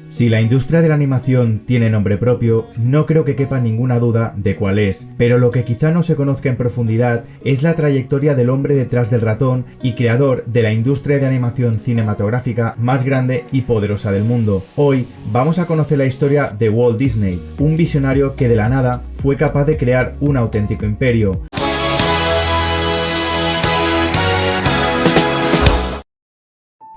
Si la industria de la animación tiene nombre propio, no creo que quepa ninguna duda de cuál es, pero lo que quizá no se conozca en profundidad es la trayectoria del hombre detrás del ratón y creador de la industria de animación cinematográfica más grande y poderosa del mundo. Hoy vamos a conocer la historia de Walt Disney, un visionario que de la nada fue capaz de crear un auténtico imperio.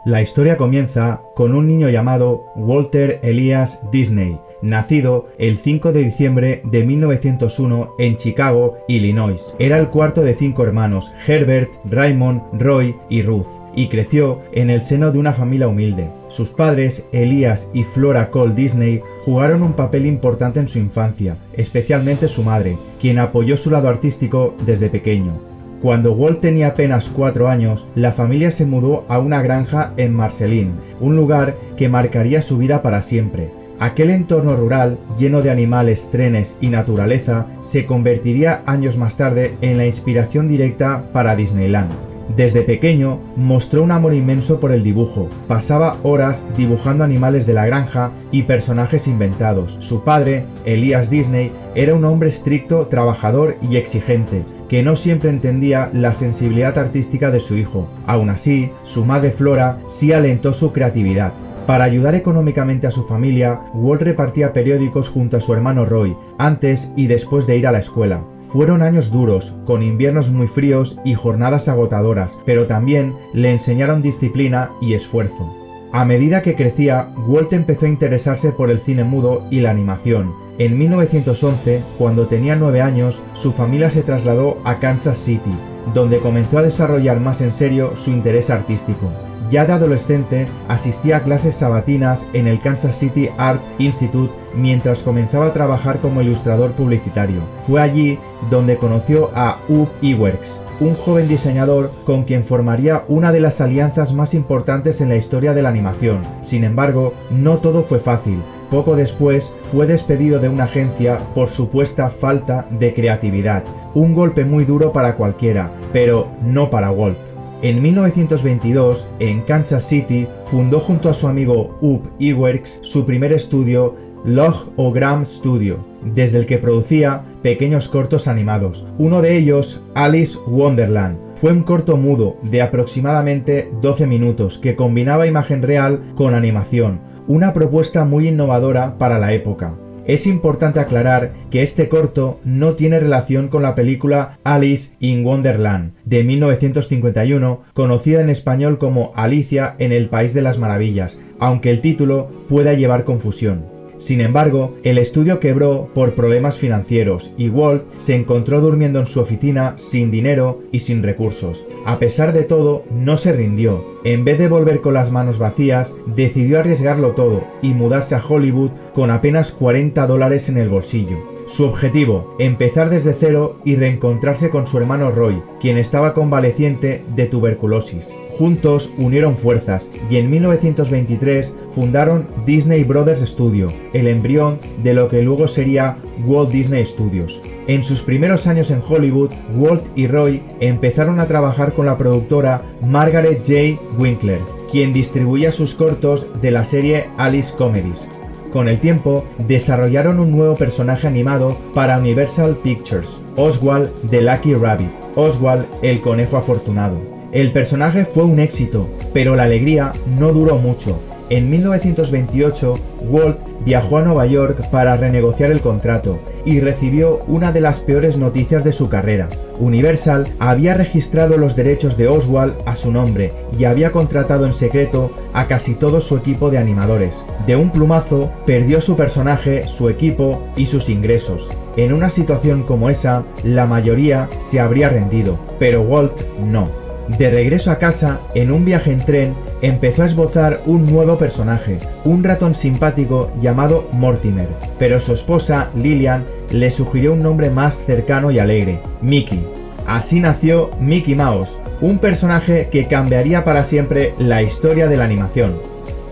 La historia comienza con un niño llamado Walter Elias Disney, nacido el 5 de diciembre de 1901 en Chicago, Illinois. Era el cuarto de 5 hermanos, Herbert, Raymond, Roy y Ruth, y creció en el seno de una familia humilde. Sus padres, Elias y Flora Cole Disney, jugaron un papel importante en su infancia, especialmente su madre, quien apoyó su lado artístico desde pequeño. Cuando Walt tenía apenas 4 años, la familia se mudó a una granja en Marceline, un lugar que marcaría su vida para siempre. Aquel entorno rural, lleno de animales, trenes y naturaleza, se convertiría años más tarde en la inspiración directa para Disneyland. Desde pequeño mostró un amor inmenso por el dibujo, pasaba horas dibujando animales de la granja y personajes inventados. Su padre, Elias Disney, era un hombre estricto, trabajador y exigente, que no siempre entendía la sensibilidad artística de su hijo. Aún así, su madre Flora sí alentó su creatividad. Para ayudar económicamente a su familia, Walt repartía periódicos junto a su hermano Roy, antes y después de ir a la escuela. Fueron años duros, con inviernos muy fríos y jornadas agotadoras, pero también le enseñaron disciplina y esfuerzo. A medida que crecía, Walt empezó a interesarse por el cine mudo y la animación. En 1911, cuando tenía 9 años, su familia se trasladó a Kansas City, donde comenzó a desarrollar más en serio su interés artístico. Ya de adolescente, asistía a clases sabatinas en el Kansas City Art Institute mientras comenzaba a trabajar como ilustrador publicitario. Fue allí donde conoció a Ub Iwerks, un joven diseñador con quien formaría una de las alianzas más importantes en la historia de la animación. Sin embargo, no todo fue fácil. Poco después, fue despedido de una agencia por supuesta falta de creatividad. Un golpe muy duro para cualquiera, pero no para Walt. En 1922, en Kansas City, fundó junto a su amigo Ub Iwerks su primer estudio, Log-O-Gram Studio, desde el que producía pequeños cortos animados. Uno de ellos, Alice Wonderland, fue un corto mudo de aproximadamente 12 minutos que combinaba imagen real con animación, una propuesta muy innovadora para la época. Es importante aclarar que este corto no tiene relación con la película Alice in Wonderland de 1951, conocida en español como Alicia en el País de las Maravillas, aunque el título pueda llevar confusión. Sin embargo, el estudio quebró por problemas financieros y Walt se encontró durmiendo en su oficina sin dinero y sin recursos. A pesar de todo, no se rindió. En vez de volver con las manos vacías, decidió arriesgarlo todo y mudarse a Hollywood con apenas $40 en el bolsillo. Su objetivo, empezar desde cero y reencontrarse con su hermano Roy, quien estaba convaleciente de tuberculosis. Juntos unieron fuerzas y en 1923 fundaron Disney Brothers Studio, el embrión de lo que luego sería Walt Disney Studios. En sus primeros años en Hollywood, Walt y Roy empezaron a trabajar con la productora Margaret J. Winkler, quien distribuía sus cortos de la serie Alice Comedies. Con el tiempo, desarrollaron un nuevo personaje animado para Universal Pictures, Oswald the Lucky Rabbit, Oswald el conejo afortunado. El personaje fue un éxito, pero la alegría no duró mucho. En 1928, Walt viajó a Nueva York para renegociar el contrato y recibió una de las peores noticias de su carrera. Universal había registrado los derechos de Oswald a su nombre y había contratado en secreto a casi todo su equipo de animadores. De un plumazo, perdió su personaje, su equipo y sus ingresos. En una situación como esa, la mayoría se habría rendido, pero Walt no. De regreso a casa, en un viaje en tren, empezó a esbozar un nuevo personaje, un ratón simpático llamado Mortimer, pero su esposa, Lillian, le sugirió un nombre más cercano y alegre, Mickey. Así nació Mickey Mouse, un personaje que cambiaría para siempre la historia de la animación.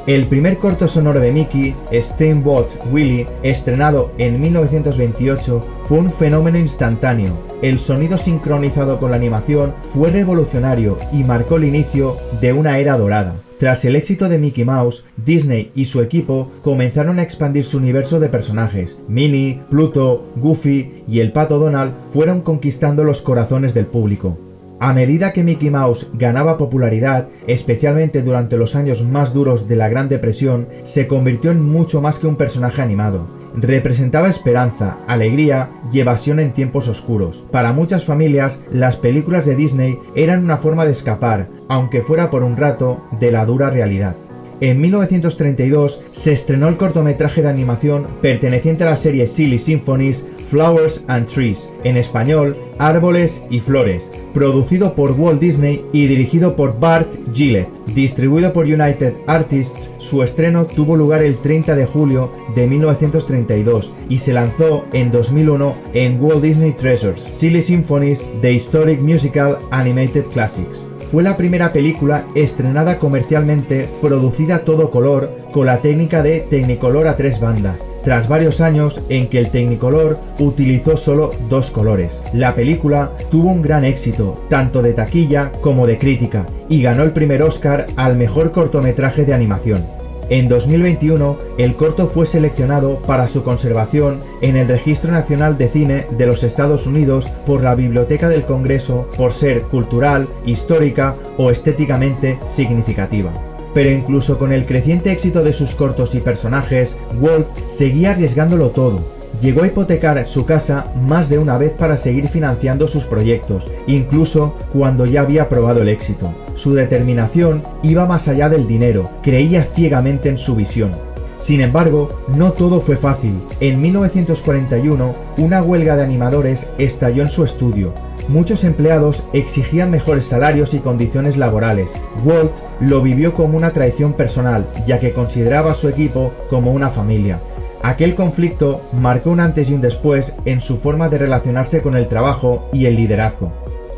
El primer corto sonoro de Mickey, Steamboat Willie, estrenado en 1928, fue un fenómeno instantáneo. El sonido sincronizado con la animación fue revolucionario y marcó el inicio de una era dorada. Tras el éxito de Mickey Mouse, Disney y su equipo comenzaron a expandir su universo de personajes. Minnie, Pluto, Goofy y el Pato Donald fueron conquistando los corazones del público. A medida que Mickey Mouse ganaba popularidad, especialmente durante los años más duros de la Gran Depresión, se convirtió en mucho más que un personaje animado. Representaba esperanza, alegría y evasión en tiempos oscuros. Para muchas familias, las películas de Disney eran una forma de escapar, aunque fuera por un rato, de la dura realidad. En 1932 se estrenó el cortometraje de animación perteneciente a la serie Silly Symphonies, Flowers and Trees, en español, Árboles y Flores, producido por Walt Disney y dirigido por Bart Gillett. Distribuido por United Artists, su estreno tuvo lugar el 30 de julio de 1932 y se lanzó en 2001 en Walt Disney Treasures, Silly Symphonies, The Historic Musical Animated Classics. Fue la primera película estrenada comercialmente producida a todo color con la técnica de Technicolor a 3 bandas, tras varios años en que el Technicolor utilizó solo 2 colores. La película tuvo un gran éxito, tanto de taquilla como de crítica, y ganó el primer Oscar al mejor cortometraje de animación. En 2021, el corto fue seleccionado para su conservación en el Registro Nacional de Cine de los Estados Unidos por la Biblioteca del Congreso por ser cultural, histórica o estéticamente significativa. Pero incluso con el creciente éxito de sus cortos y personajes, Walt seguía arriesgándolo todo. Llegó a hipotecar su casa más de una vez para seguir financiando sus proyectos, incluso cuando ya había probado el éxito. Su determinación iba más allá del dinero, creía ciegamente en su visión. Sin embargo, no todo fue fácil. En 1941, una huelga de animadores estalló en su estudio. Muchos empleados exigían mejores salarios y condiciones laborales. Walt lo vivió como una traición personal, ya que consideraba a su equipo como una familia. Aquel conflicto marcó un antes y un después en su forma de relacionarse con el trabajo y el liderazgo.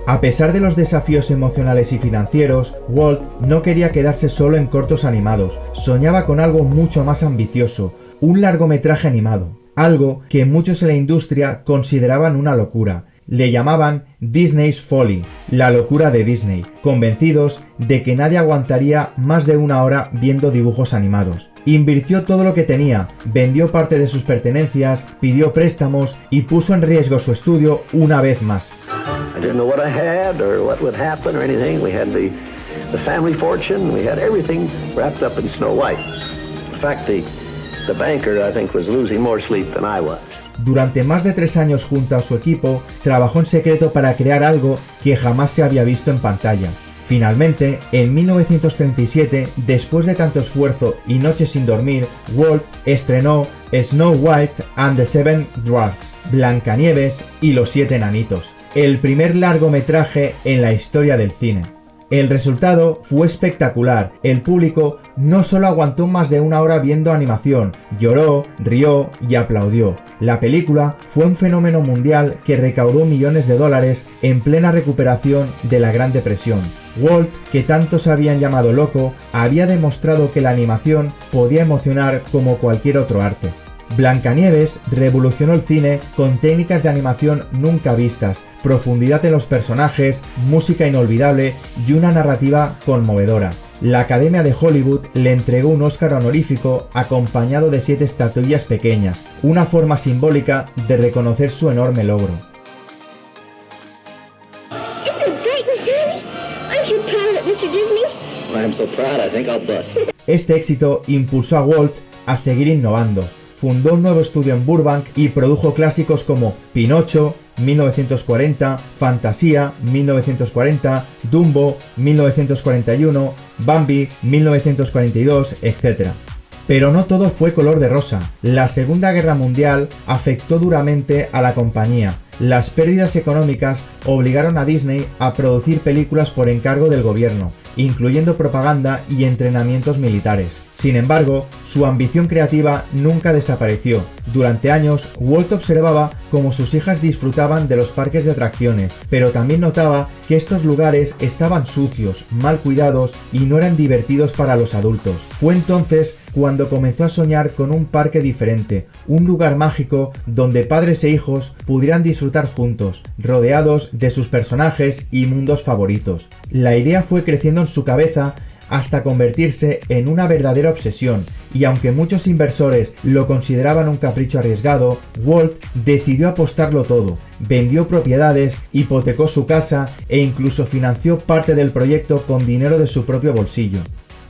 A pesar de los desafíos emocionales y financieros, Walt no quería quedarse solo en cortos animados, soñaba con algo mucho más ambicioso, un largometraje animado, algo que muchos en la industria consideraban una locura. Le llamaban Disney's Folly, la locura de Disney, convencidos de que nadie aguantaría más de una hora viendo dibujos animados. Invirtió todo lo que tenía, vendió parte de sus pertenencias, pidió préstamos y puso en riesgo su estudio una vez más. I didn't know what I had or what would happen or anything. We had the family fortune, we had everything wrapped up in Snow White. In fact, the banker, I think, was losing more sleep than I was. Durante más de 3 años junto a su equipo, trabajó en secreto para crear algo que jamás se había visto en pantalla. Finalmente, en 1937, después de tanto esfuerzo y noches sin dormir, Walt estrenó Snow White and the Seven Dwarfs, Blancanieves y los 7 enanitos, el primer largometraje en la historia del cine. El resultado fue espectacular. El público no solo aguantó más de una hora viendo animación, lloró, rió y aplaudió. La película fue un fenómeno mundial que recaudó millones de dólares en plena recuperación de la Gran Depresión. Walt, que tantos habían llamado loco, había demostrado que la animación podía emocionar como cualquier otro arte. Blancanieves revolucionó el cine con técnicas de animación nunca vistas, profundidad en los personajes, música inolvidable y una narrativa conmovedora. La Academia de Hollywood le entregó un Oscar honorífico acompañado de 7 estatuillas pequeñas, una forma simbólica de reconocer su enorme logro. Este éxito impulsó a Walt a seguir innovando. Fundó un nuevo estudio en Burbank y produjo clásicos como Pinocho, 1940, Fantasía, 1940, Dumbo, 1941, Bambi, 1942, etc. Pero no todo fue color de rosa. La Segunda Guerra Mundial afectó duramente a la compañía. Las pérdidas económicas obligaron a Disney a producir películas por encargo del gobierno. incluyendo propaganda y entrenamientos militares. Sin embargo, su ambición creativa nunca desapareció. Durante años, Walt observaba cómo sus hijas disfrutaban de los parques de atracciones, pero también notaba que estos lugares estaban sucios, mal cuidados y no eran divertidos para los adultos. Fue entonces cuando comenzó a soñar con un parque diferente, un lugar mágico donde padres e hijos pudieran disfrutar juntos, rodeados de sus personajes y mundos favoritos. La idea fue creciendo en su cabeza hasta convertirse en una verdadera obsesión, y aunque muchos inversores lo consideraban un capricho arriesgado, Walt decidió apostarlo todo, vendió propiedades, hipotecó su casa e incluso financió parte del proyecto con dinero de su propio bolsillo.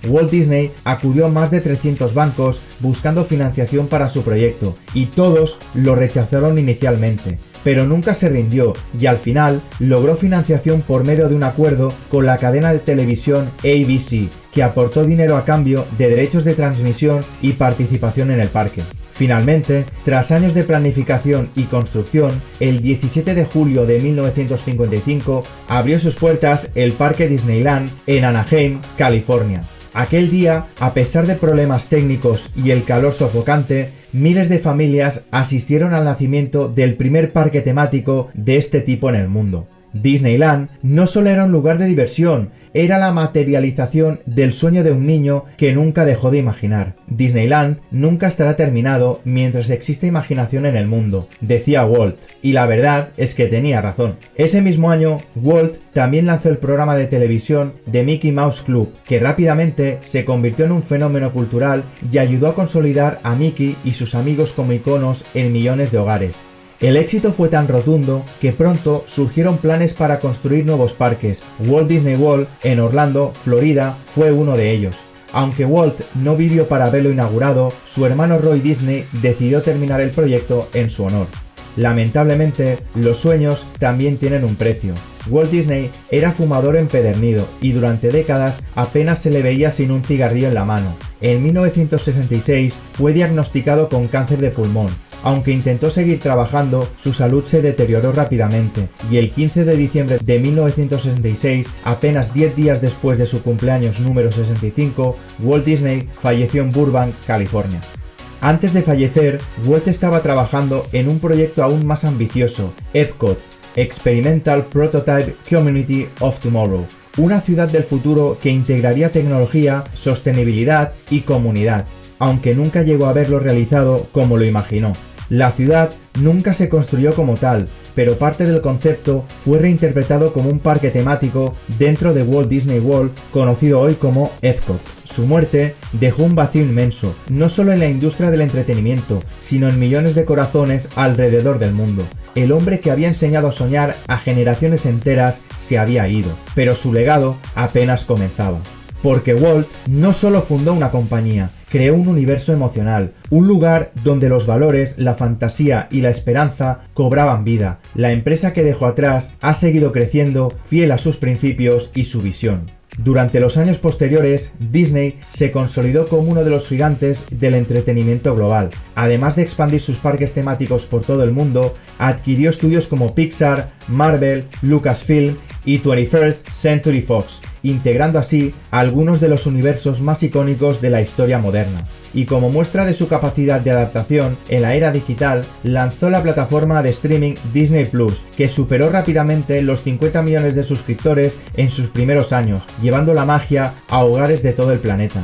Walt Disney acudió a más de 300 bancos buscando financiación para su proyecto, y todos lo rechazaron inicialmente. Pero nunca se rindió y al final logró financiación por medio de un acuerdo con la cadena de televisión ABC, que aportó dinero a cambio de derechos de transmisión y participación en el parque. Finalmente, tras años de planificación y construcción, el 17 de julio de 1955 abrió sus puertas el Parque Disneyland en Anaheim, California. Aquel día, a pesar de problemas técnicos y el calor sofocante, miles de familias asistieron al nacimiento del primer parque temático de este tipo en el mundo. Disneyland no solo era un lugar de diversión, era la materialización del sueño de un niño que nunca dejó de imaginar. Disneyland nunca estará terminado mientras exista imaginación en el mundo, decía Walt, y la verdad es que tenía razón. Ese mismo año, Walt también lanzó el programa de televisión The Mickey Mouse Club, que rápidamente se convirtió en un fenómeno cultural y ayudó a consolidar a Mickey y sus amigos como iconos en millones de hogares. El éxito fue tan rotundo que pronto surgieron planes para construir nuevos parques. Walt Disney World en Orlando, Florida, fue uno de ellos. Aunque Walt no vivió para verlo inaugurado, su hermano Roy Disney decidió terminar el proyecto en su honor. Lamentablemente, los sueños también tienen un precio. Walt Disney era fumador empedernido y durante décadas apenas se le veía sin un cigarrillo en la mano. En 1966 fue diagnosticado con cáncer de pulmón. Aunque intentó seguir trabajando, su salud se deterioró rápidamente y el 15 de diciembre de 1966, apenas 10 días después de su cumpleaños número 65, Walt Disney falleció en Burbank, California. Antes de fallecer, Walt estaba trabajando en un proyecto aún más ambicioso, Epcot, Experimental Prototype Community of Tomorrow, una ciudad del futuro que integraría tecnología, sostenibilidad y comunidad, aunque nunca llegó a verlo realizado como lo imaginó. La ciudad nunca se construyó como tal, pero parte del concepto fue reinterpretado como un parque temático dentro de Walt Disney World, conocido hoy como Epcot. Su muerte dejó un vacío inmenso, no solo en la industria del entretenimiento, sino en millones de corazones alrededor del mundo. El hombre que había enseñado a soñar a generaciones enteras se había ido, pero su legado apenas comenzaba. Porque Walt no solo fundó una compañía, creó un universo emocional, un lugar donde los valores, la fantasía y la esperanza cobraban vida. La empresa que dejó atrás ha seguido creciendo, fiel a sus principios y su visión. Durante los años posteriores, Disney se consolidó como uno de los gigantes del entretenimiento global. Además de expandir sus parques temáticos por todo el mundo, adquirió estudios como Pixar, Marvel, Lucasfilm y 21st Century Fox, integrando así algunos de los universos más icónicos de la historia moderna. Y como muestra de su capacidad de adaptación en la era digital, lanzó la plataforma de streaming Disney Plus, que superó rápidamente los 50 millones de suscriptores en sus primeros años, llevando la magia a hogares de todo el planeta.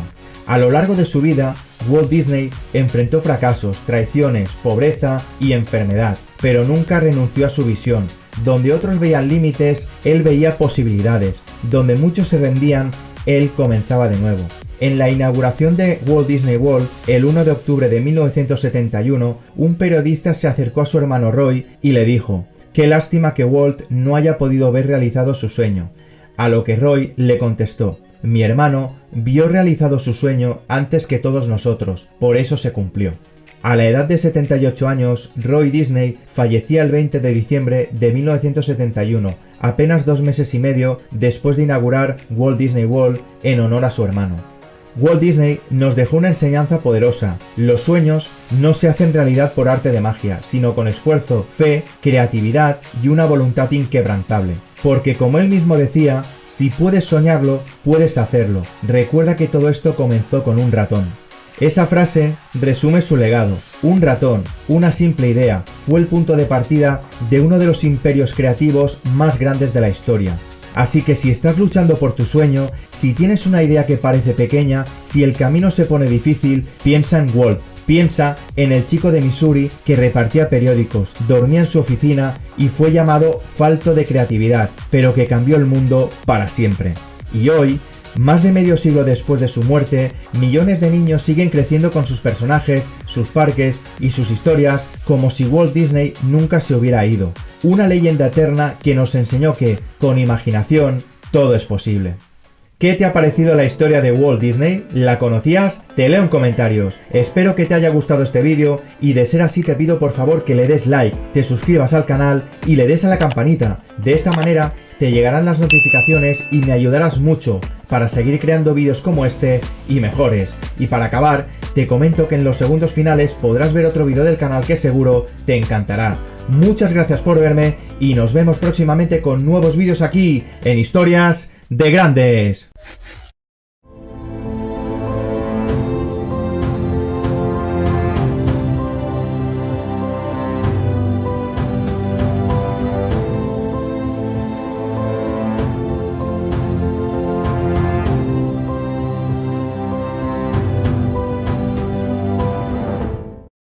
A lo largo de su vida, Walt Disney enfrentó fracasos, traiciones, pobreza y enfermedad, pero nunca renunció a su visión. Donde otros veían límites, él veía posibilidades. Donde muchos se rendían, él comenzaba de nuevo. En la inauguración de Walt Disney World, el 1 de octubre de 1971, un periodista se acercó a su hermano Roy y le dijo: «Qué lástima que Walt no haya podido ver realizado su sueño». A lo que Roy le contestó: «Mi hermano vio realizado su sueño antes que todos nosotros, por eso se cumplió». A la edad de 78 años, Roy Disney fallecía el 20 de diciembre de 1971, apenas 2 meses y medio después de inaugurar Walt Disney World en honor a su hermano. Walt Disney nos dejó una enseñanza poderosa: los sueños no se hacen realidad por arte de magia, sino con esfuerzo, fe, creatividad y una voluntad inquebrantable. porque como él mismo decía, si puedes soñarlo, puedes hacerlo. Recuerda que todo esto comenzó con un ratón. Esa frase resume su legado. Un ratón, una simple idea, fue el punto de partida de uno de los imperios creativos más grandes de la historia. Así que si estás luchando por tu sueño, si tienes una idea que parece pequeña, si el camino se pone difícil, piensa en Walt. Piensa en el chico de Missouri que repartía periódicos, dormía en su oficina y fue llamado falto de creatividad, pero que cambió el mundo para siempre. Y hoy, más de medio siglo después de su muerte, millones de niños siguen creciendo con sus personajes, sus parques y sus historias como si Walt Disney nunca se hubiera ido. Una leyenda eterna que nos enseñó que, con imaginación, todo es posible. ¿Qué te ha parecido la historia de Walt Disney? ¿La conocías? Te leo en comentarios. Espero que te haya gustado este vídeo y de ser así te pido por favor que le des like, te suscribas al canal y le des a la campanita. De esta manera te llegarán las notificaciones y me ayudarás mucho para seguir creando vídeos como este y mejores. Y para acabar, te comento que en los segundos finales podrás ver otro vídeo del canal que seguro te encantará. Muchas gracias por verme y nos vemos próximamente con nuevos vídeos aquí en Historias de Grandes.